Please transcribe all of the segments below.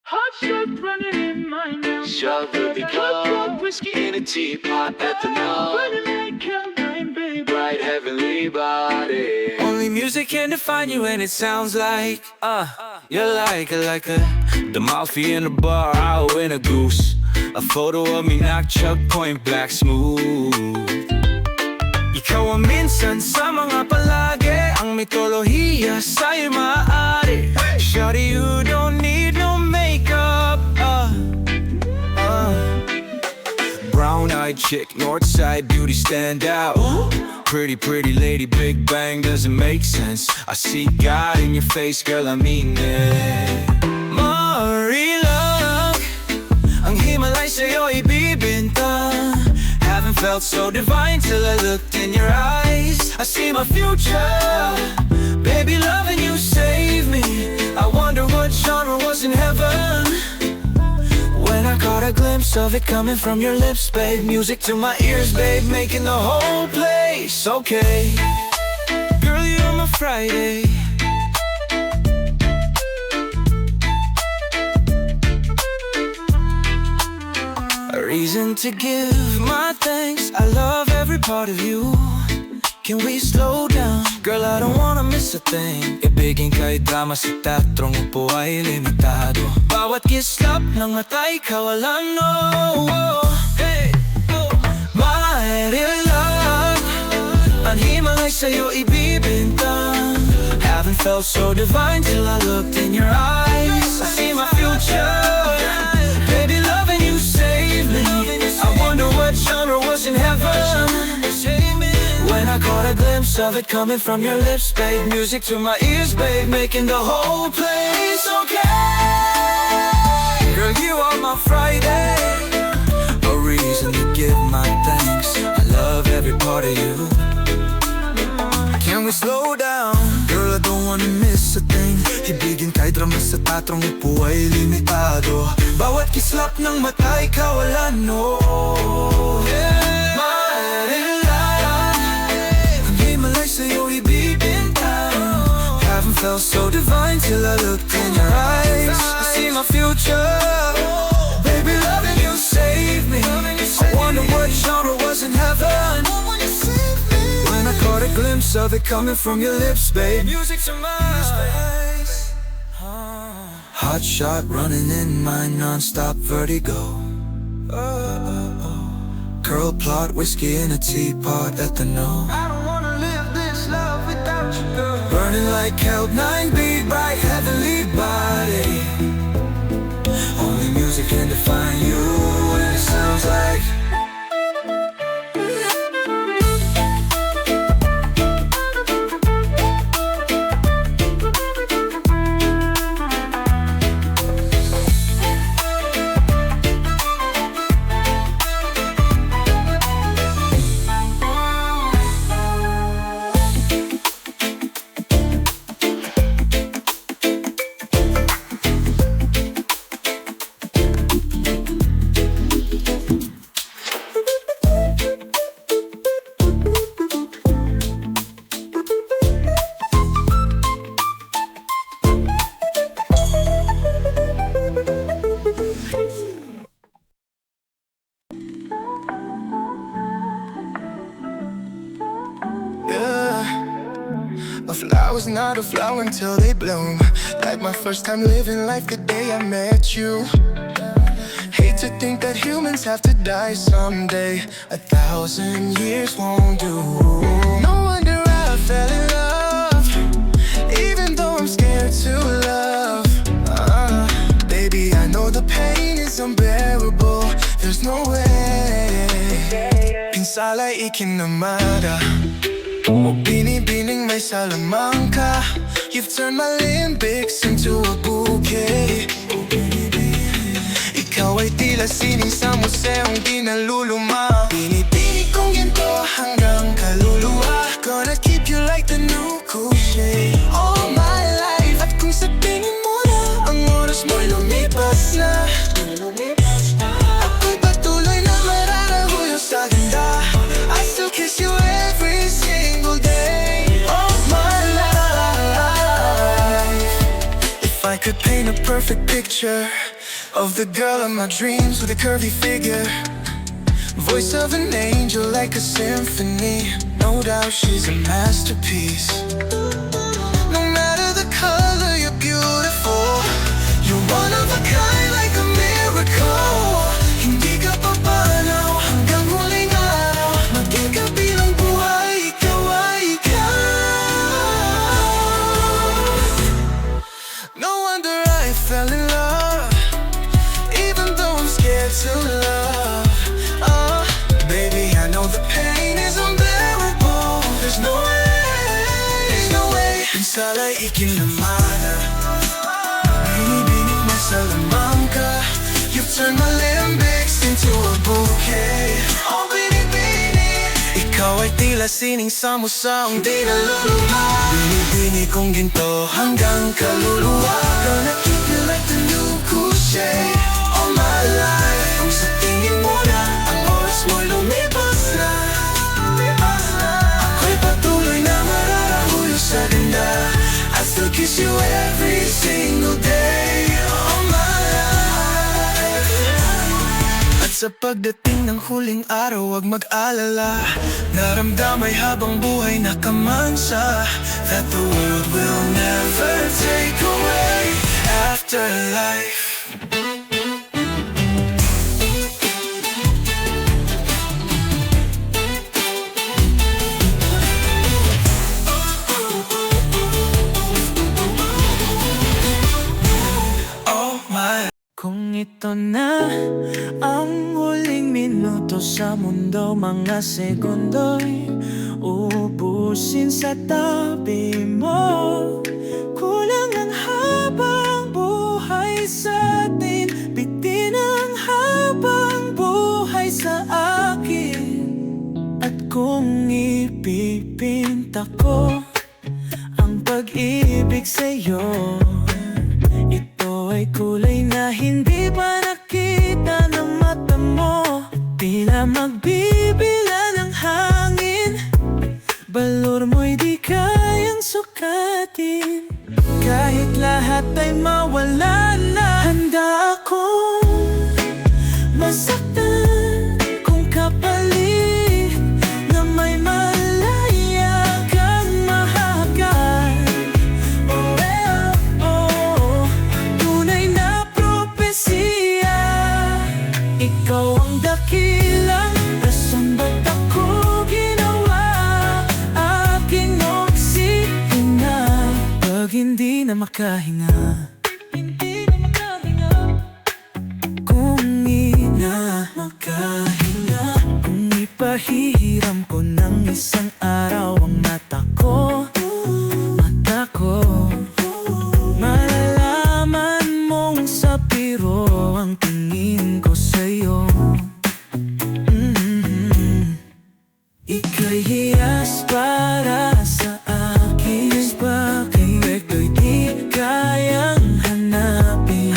Hot shot running in my now. Shot with the club, whiskey in a teapot at the knob. Running like Caroline, baby. Bright heavenly body. Only music can define you and it sounds like you're like the mafia in a bar, I'll win a goose. A photo of me knock Chuck point black smooth. Ikaw ang minsan sa mga palagi, ang mitolohiya sa'yo maaari. Shawty, you don't need no makeup. Brown-eyed chick, northside beauty stand out. Pretty lady, big bang doesn't make sense. I see God in your face, girl, I mean it. Marilang, ang Himalay sa'yo ibibintang. Haven't felt so divine till I looked in your eyes. I see my future, baby, loving you save me. I wonder what genre was in heaven when I caught a glimpse of it coming from your lips, babe. Music to my ears, babe, making the whole place okay. Girl, you're my Friday. A reason to give my thanks. I love every part of you. Can we slow down? Girl, I don't wanna miss a thing. Ibigin kay drama sa teatrong upo ay limitado. Bawat kislap ng mata ikaw walang no. Hey, oh. My real love, ang Himalay sa'yo ibibintang. Haven't felt so divine till I looked in your eyes. I see my future, baby, loving you save me. I wonder what genre was in heaven when I caught a glimpse of it coming from your lips, babe. Music to my ears, babe, making the whole place okay. Girl, you are my Friday, a reason to give my thanks. I love every part of you. Can we slow down? Girl, I don't wanna miss a thing. Ibigin kay drama sa tatrong upo ay limitado. Bawat kislap ng mata ikaw wala no. Sa'yo ibibintang. Haven't felt so divine till I looked in your eyes. I see my future, baby, loving you save me. I wonder what genre was in heaven when I caught a glimpse of it coming from your lips, babe. Music to my eyes. Hot shot running in my non-stop vertigo. Curl plot, whiskey in a teapot at the no. Burning like Cloud9, big bright heavenly body. Only music can define you, and it sounds like a flower's not a flower until they bloom. Like my first time living life the day I met you. Hate to think that humans have to die someday. 1,000 years won't do. No wonder I fell in love, even though I'm scared to love. Baby, I know the pain is unbearable. There's no way pinsala'y ikinamada o binibining may salamangka. You've turned my limbics into a bouquet. Ikaw ay tila sining sa museong di naluluma. Binibini kong ginto hanggang kaluluwa. Gonna keep you like the new cliche all my life. At kung sa tingin mo na ang oras mo'y lumipas na, ako'y patuloy na mararaguyo sa ganda. I still kiss you every single day of my life. If I could paint a perfect picture, of the girl of my dreams with a curvy figure, voice of an angel like a symphony. No doubt she's a masterpiece. No matter the color, you're beautiful. You're one of a kind like a miracle. Hindi ka papanaw hanggang huling araw. Maging kabilang buhay, ikaw ay ikaw. No wonder I fell in love, even though I'm scared to love. Baby, I know the pain is unbearable. There's no way Pinsala'y ikinamana, binibinig na sa lamang ka. You've turned my limbics into a bouquet. Oh, binibini, ikaw ay tila sining sa musang di naluluma. Binibini kong ginto hanggang kaluluwa. Gonna keep you like the new Couché all my life. Kung sa tingin mo na ang oras mo'y lumipas na, ako'y patuloy na mararahulo sa ganda. I still kiss you every single day all my life. At sa pagdating ng huling araw, huwag mag-alala. Naramdamay habang buhay nakamansa, that the world will never take away afterlife. Kung ito na ang huling minuto sa mundo, mga segundo'y uubusin sa tabi mo. Kulang ang habang buhay sa atin, bitin ang habang buhay sa akin. At kung ipipinta ko ang pag-ibig sa'yo, ito ay kulay na hindi pa nakita ng mata mo. Tila magbibila ng hangin, balor mo'y di kayang sukatin. Kahit lahat ay mawala na, handa akong masaktan kung kapalit na may malaya kang mahagan. Ikaw ang dakilang rason ba't ako ginawa aking oksina. Pag hindi na makahinga, kung hindi na makahinga, kung ipahihiram ko ng isang araw ang mata ko, malalaman mong sa biro ang tingin ko sa'yo. Ika'y hiyas para sa akin, perfecto'y di kayang hanapin.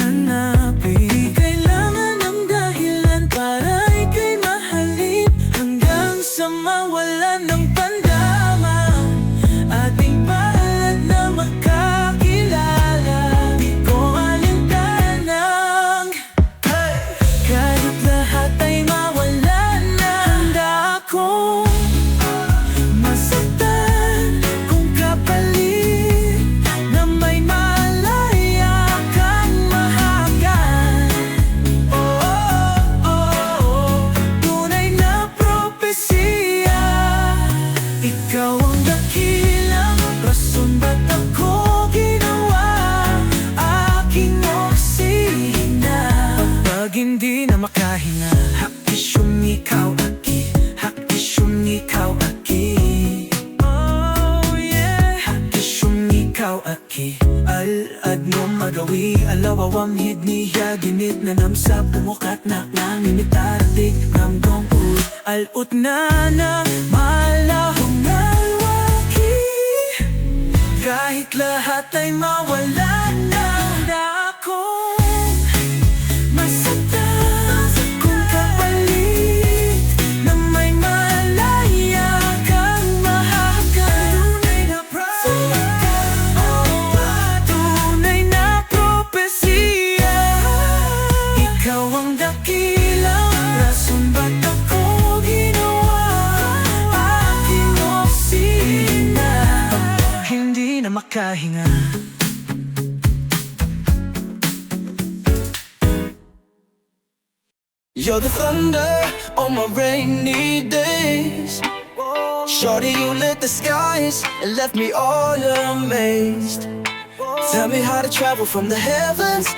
Di kailangan ng dahilan para ika'y mahalin, hanggang sa mawalan ng pandama. Ating palad na magkakilala, di ko alintanang. Kahit lahat ay mawala na, handa akong masaktan kung kapalit na may malaya kang mahagan. Tunay na propesya, ikaw ang dakilang rason ba't ako ginawa aking oksina. Pag hindi na makahinga, hakishum ikaw aki, hakishum ikaw aki. Oh yeah, hakishum ikaw aki. Al-ad mo magawi, alawawam hidniya, ginit na namsa pumukat na nanginitarating ngamdong ut. Al-ut na malahong nalwaki, kahit lahat ay mawala na, handa akong masaktan kung kapalit na may malaya kang mahagan. Tunay na propesya, makahinga. You're the thunder on my rainy days. Shorty, you lit the skies and left me all amazed. Tell me how to travel from the heavens,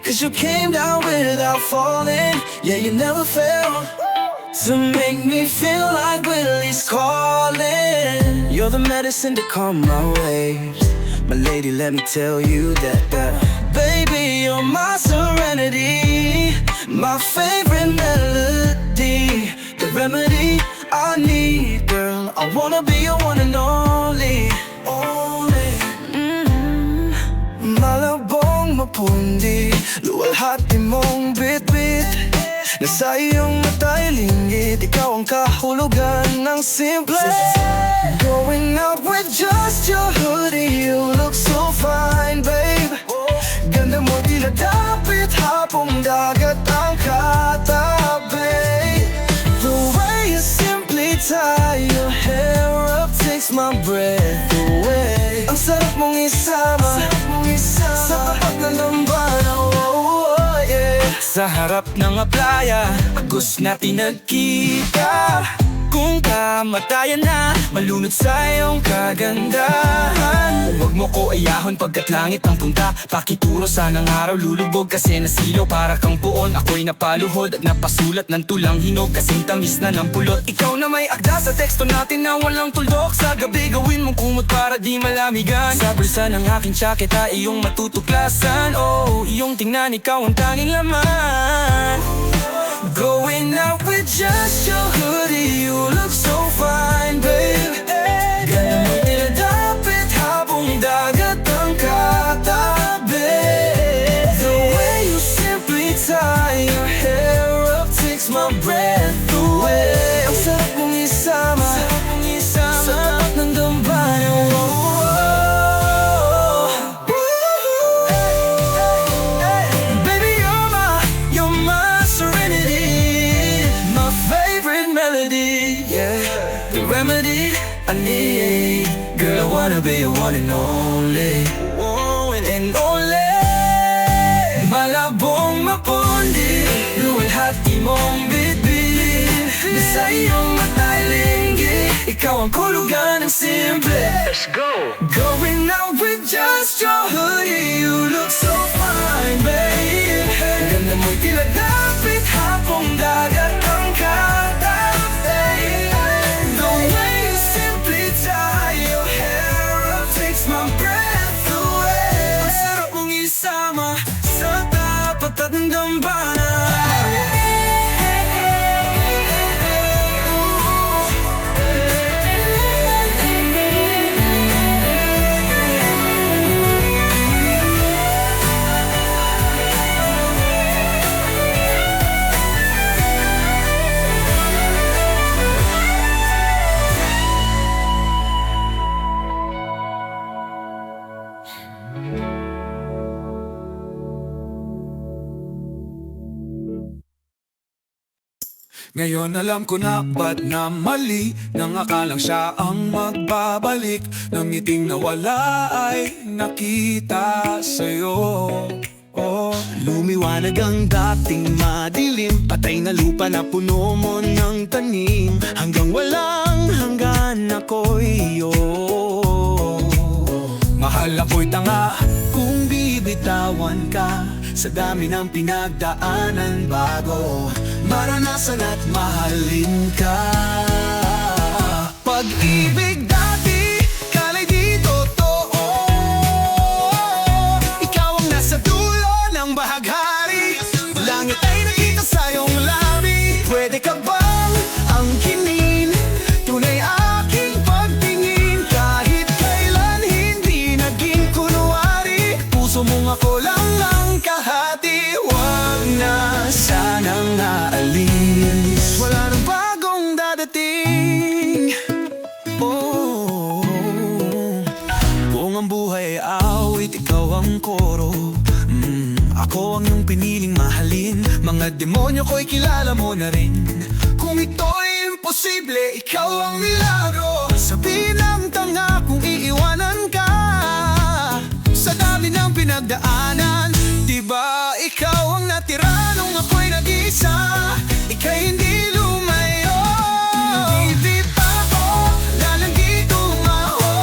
Cause you came down without falling. Yeah, you never failed to make me feel like Willie's calling. You're the medicine to calm my waves. My lady, let me tell you that baby, you're my serenity, my favorite melody, the remedy I need, girl. I wanna be your one and only. Malabong mapundi, luwalhati mong bit-bit. Nasa iyong mata'y linggit, ikaw ang kahulugan ng simple. Going out with just your hoodie, you look so fine, babe. Ganda mo tila dapit, hapong dagat ang katabi. The way you simply tie your hair up takes my breath away. Ang sarap mong isama sa tapat ng dambana, yeah. Sa harap ng playa, agos natin nagkita. Kung kamatayan na, malunod sa iyong kagandahan. Huwag mo ko ayahon pagkat langit ang punta. Pakituro sanang araw lulubog kasi nasilaw para kang puon. Ako'y napaluhod at napasulat ng tulang hinog, kasing tamis na ng pulot. Ikaw na may akda sa teksto natin na walang tuldok. Sa gabi gawin mong kumot para di malamigan. Sa bulsa ng aking tsaketa iyong matutuklasan. Oh, iyong tingnan, ikaw ang tanging laman. Going out with just your hoodie, you look so fine, babe. Ganda mo tila dapit, habong dagat ang katabi. The way you simply tie your hair up takes my breath away. Ang sarap mong isama sa tapat ng dambana. Remedy I need, girl, I wanna be your one and only, and only. Malabong mapundi, luwalhati mong bit-bit. Nasa iyong mata'y linggi, ikaw ang kulugan ng simple. Let's go! Going out with just your hoodie, you look so fine, babe. Ganda mo'y tila dapit, hapong dagat ang katabi. My breath away. Ang sarap mong isama sa tapat ng dambana. Ngayon alam ko na ba't na mali, nang akalang siya ang magbabalik. Nang ngiting nawala ay nakita sa'yo. Lumiwanag ang dating madilim, patay na lupa na puno mo ng tanim. Hanggang walang hanggan ako'y iyo. Mahal ako'y tanga kung bibitawan ka, sa dami ng pinagdaanan bago maranasan at mahalin ka. Pag-ibig dati, kalay di totoo. Ikaw ang nasa dulo ng bahaghari, langit ay nakita sa iyong labi. Pwede ka bang angkinin, tunay aking pagtingin. Kahit kailan hindi naging kunwari, puso mong ako lang ang kahati. Huwag na sanang aalis, wala nang bagong dadating. Kung ang buhay ay awit, ikaw ang koro. Ako ang iyong piniling mahalin. Mga demonyo ko'y kilala mo na rin. Kung ito'y imposible, ikaw ang milagro. Sabihin ng tanga kung iiwanan ka. Sa dami ng pinagdaanan, di ba ikaw ang natira nung ako'y nag-iisa? Ika'y hindi lumayo. Hindi pa ako lalandi tumaho.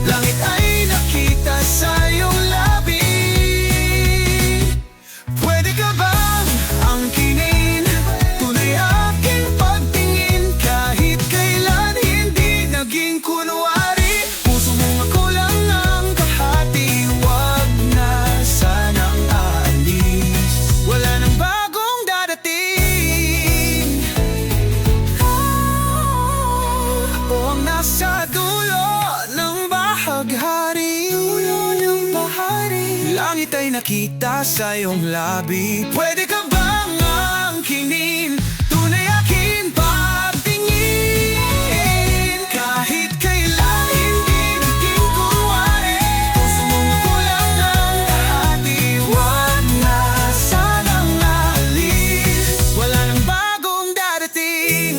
Langit ay nakita sa iyong labi. Pwede ka bang angkinin? Tunay aking pagtingin. Kahit kailan hindi naging kunwari. Puso mong ako lang ang kahati. Huwag na sanang aalis. Wala nang bagong dadating. Ako ang nasa dulo ng bahaghari. Langit ay nakita sa iyong labi. Pwede ka bang angkinin? Tunay aking pagtingin. Kahit kailan hindi naging kunwari. Puso mong ako lang ang kahati. Huwag na sanang aalis. Wala nang bagong darating.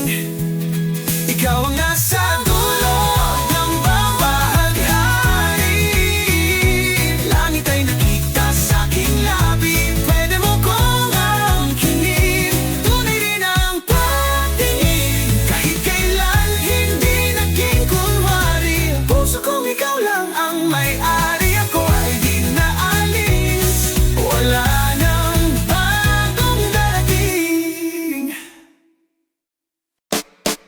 Ikaw ang nasa dulo ng bahaghari. Langit ay nakita sa aking labi. Pwede mo kong angkinin. Tunay rin ang pagtingin. Kahit kailan hindi naging kunwari. Puso kong ikaw lang ang may-ari. Ako ay di naalis. Wala nang bagong darating.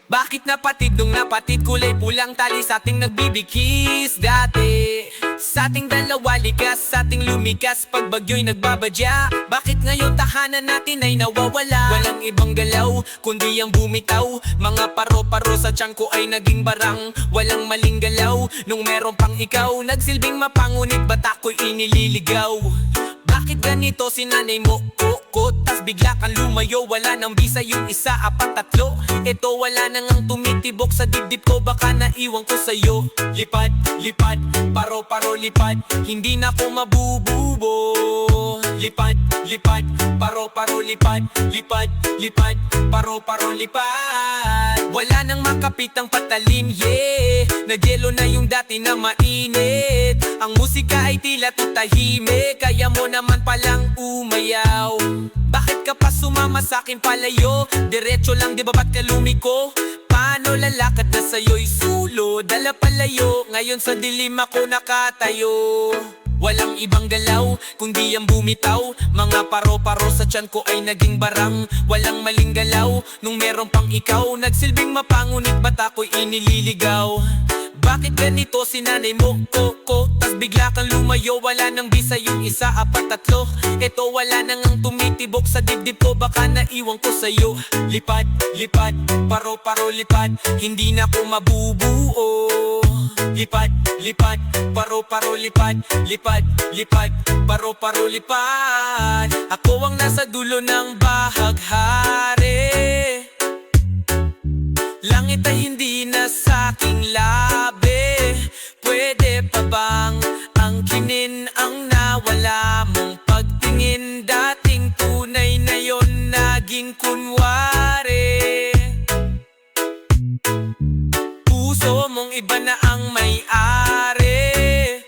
Bakit napatid nung napatid kulay pulang tali sa ating nagbibigkis dati? Sa ating dalawa likas, sa ating lumikas pag bagyo'y nagbabadya. Bakit ngayon tahanan natin ay nawawala? Walang ibang galaw, kundi ang bumitaw. Mga paro-paro sa tiyan ko ay naging barang. Walang maling galaw, nung meron pang ikaw. Nagsilbing mapangunit, ba't ako'y inililigaw? Bakit ganito si nanay mo? Tas bigla kang lumayo. Wala nang bisa yung isa, apat, tatlo. Ito wala nang ang tumitibok sa dibdib ko. Baka naiwan ko sa'yo. Lipad, lipad, paro-paro lipad. Hindi na ko mabububo. Lipad, lipad, paro-paro lipad. Lipad, lipad, paro-paro lipad. Wala nang makapitang patalin, yeah. Nagyelo na yung dati na mainit. Ang musika ay tila tutahimik. Kaya mo naman palang umayaw. Bakit ka pa sumama sa'kin palayo? Diretso lang di ba ba't ka lumiko? Paano lalakad na sa'yo'y sulo? Dala palayo, ngayon sa dilim ako nakatayo. Walang ibang galaw, kundi ang bumitaw. Mga paro-paro sa tiyan ko ay naging barang. Walang maling galaw, nung meron pang ikaw. Nagsilbing mapangunit, ba't ako'y inililigaw? Bakit ganito si nanay mo, Koko? Tas bigla kang lumayo, wala nang bisa yung isa, apat, tatlo. Ito wala nang ang tumitibok sa dibdib ko, baka naiwan ko sa'yo. Lipad, lipad, paro-paro lipad. Hindi na ko mabubuo. Lipad, lipad, paro-paro lipad. Lipad, lipad, paro-paro lipad. Ako ang nasa dulo ng bahaghari. Langit ay hindi na sa'king labi. Pwede pa bang angkinin ang nawala mong pagtingin? Dating tunay na yon naging kunwari. Puso mong iba na ang may-ari.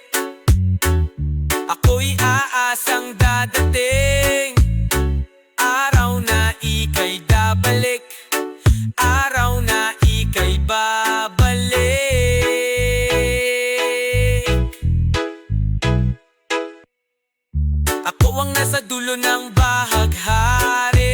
Ako'y aasang dadating. Araw na ika'y dabalik. Araw na ika'y babalik. Ako ang nasa dulo ng bahaghari.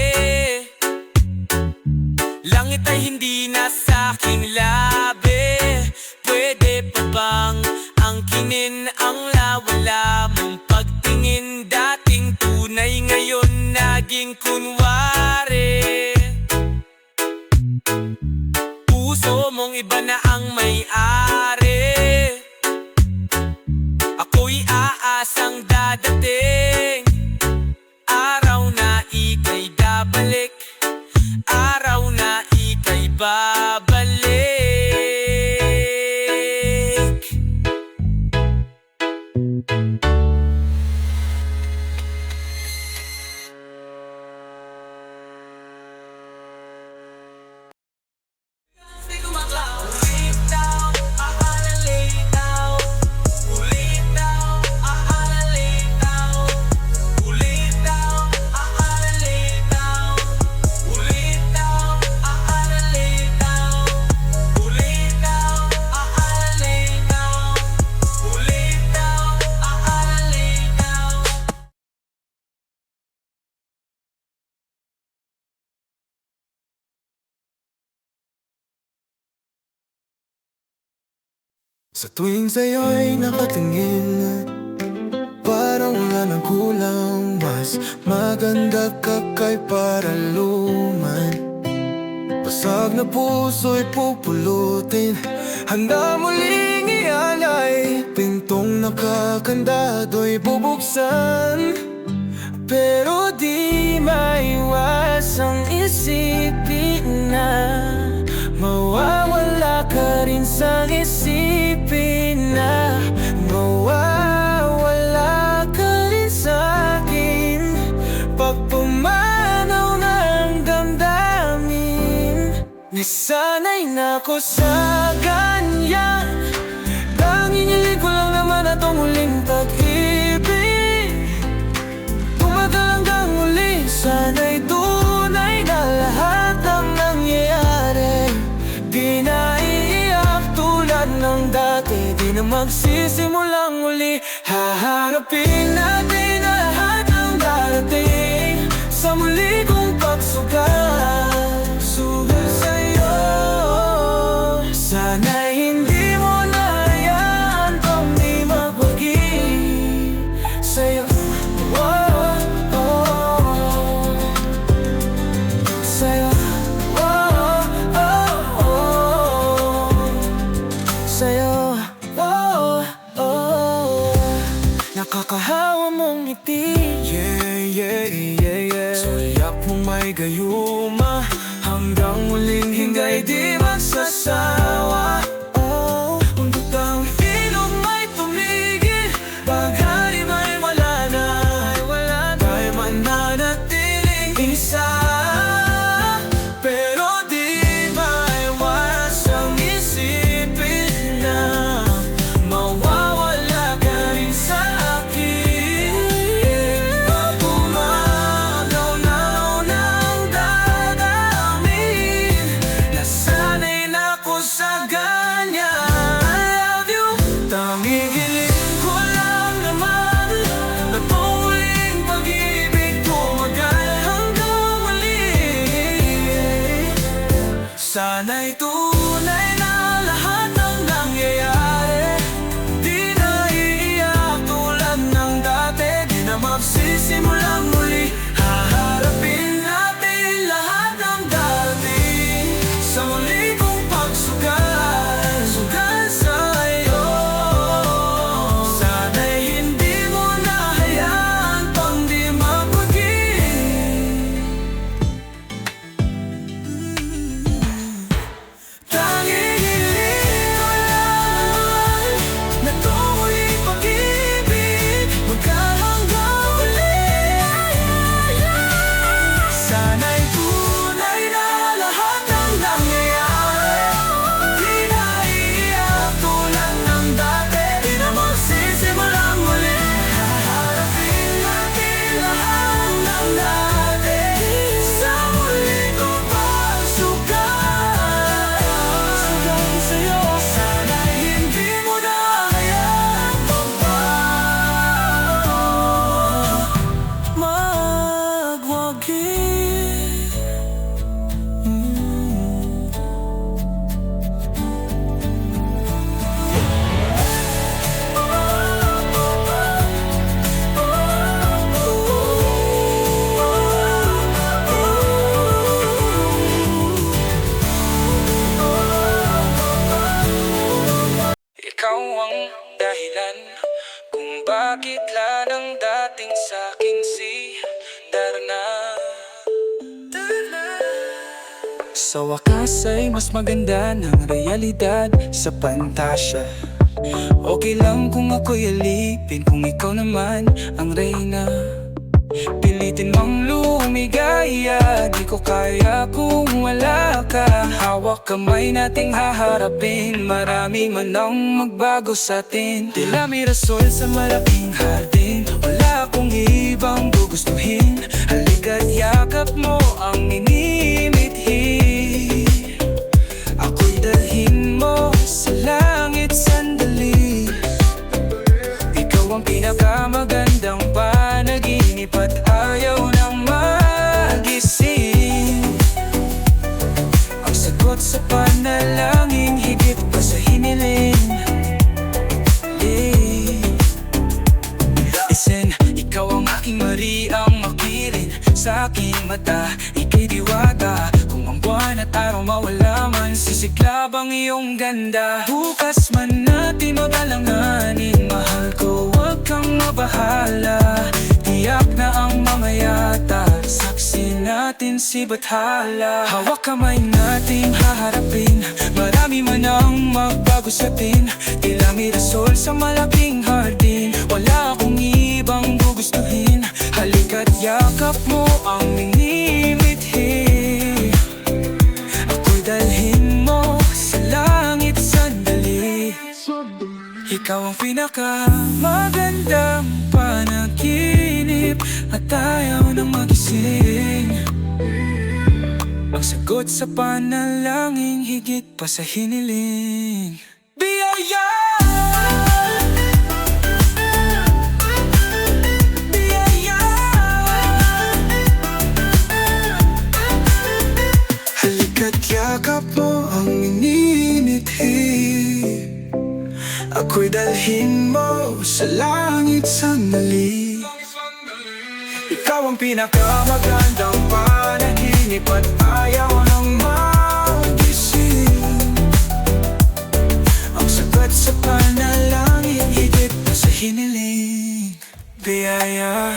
Langit ay hindi na sa'king labi. Pwede pa bang angkinin ang lawala mong pagtingin? Dating tunay, ngayon naging kunwari. Puso mong iba na ang may-ari. Ako'y aasang dadating. Araw na ika'y dabalik. Araw na ika'y babalik. Sa tuwing sa'yo'y nakatingin, parang wala nang kulang. Mas maganda ka kay paraluman. Basag na puso'y pupulutin, handa muling ialay. Pintong nakakandado'y bubuksan, pero di maiwasang isipin na mawawala ka rin sa isipin na mawawala ka rin sa'kin pag pumanaw ng damdamin. Nasanay na ako sa ganyan, tanging hiling ko lang naman na itong huling pag-ibig. Tumatalang kang muli, sana'y tunay na lahat ang nangyayari. Di na iiyak tulad ng dati, di na magsisimulang muli. Haharapin natin ang lahat ng darating sa muli kong pagsugal. Sugal sa'yo, sana'y hindi mo na hayaan pang di magwagi sa'yo. Sa'yo, sa'yo, nakakahawa mong ngiti. Sulyap mong may gayuma, hanggang muling hingay di magsasawa. Undot ang ilog may tumigil, paghari may wala na. Tayo mananatiling isa, pero di maiwasang isipin na mawawala ka rin sa akin. Pag umagaw na unang dadamin, nasanay na ako sa ganyan. I love you, tanging hiling ko lang naman na tuwing pag-ibig tumagal hanggang muli. Sana'y tunay na lahat ng nangyayari, di na iiyak tulad ng dati, di na magsisimulang muli. Haharapin natin lahat ng darating sa muli kong pagsugal. Sugal sa'yo, sana'y hindi mo na hayaan pang di magwagi. Tanging hiling ko lang na tuloy pag-ibig magkahanggang uli. Sana'y tunay na lahat ng nangyayari, di na iiyak tulad ng dati, di na magsisimulang muli. Haharapin natin lahat ng dati sa muli kong pagsugal. Sugal sa'yo, sana'y hindi mo na hayaan pang magwagi. Ikaw ang dahilan kung bakit lanang dating sa'king si Darna. Sa wakas ay mas maganda ng realidad sa pantasya. Okay lang kung ako'y alipin, kung ikaw naman ang reyna. Pilitin mong lumigaya, di ko kaya kung wala ka. Hawak kamay nating haharapin, marami man ang magbago sa'tin. Tila may rasol sa malaking hardin, wala akong ibang gugustuhin. Halika't yakap mo ang inimithi, ako'y dalhin mo sa langit sandali. Ikaw ang pinakamagandang panaginip at ayaw nang magising. Ang sagot sa panalangin higit pa sa hiniling. sa aking mata, ika'y diwata. Kung ang buwan at araw mawala man, sisiklab ang iyong ganda. Bukas man natin o dalanganin, mahal ko, huwag kang mabahala. Tiyak na ang mamayata, saksi natin si Bathala. Hawak kamay natin haharapin, marami man ang magbago sa atin. Tila mirasol sa malaking hardin, wala akong ibang gugustuhin. Halika't yakap mo ang minimithi, ako'y dalhin mo sa langit sandali. Ikaw ang pinakamagandang panaginip, at ayaw nang magising. Ang sagot sa panalangin, higit pa sa hiniling. Biyaya! Biyaya! Halika't yakap mo ang minimithi, ako'y dalhin mo sa langit sandali. Ikaw ang pinakamagandang panaginip, at ayaw nang magising. Ang sagot sa panalangin, higit pa sa hiniling. Biyaya.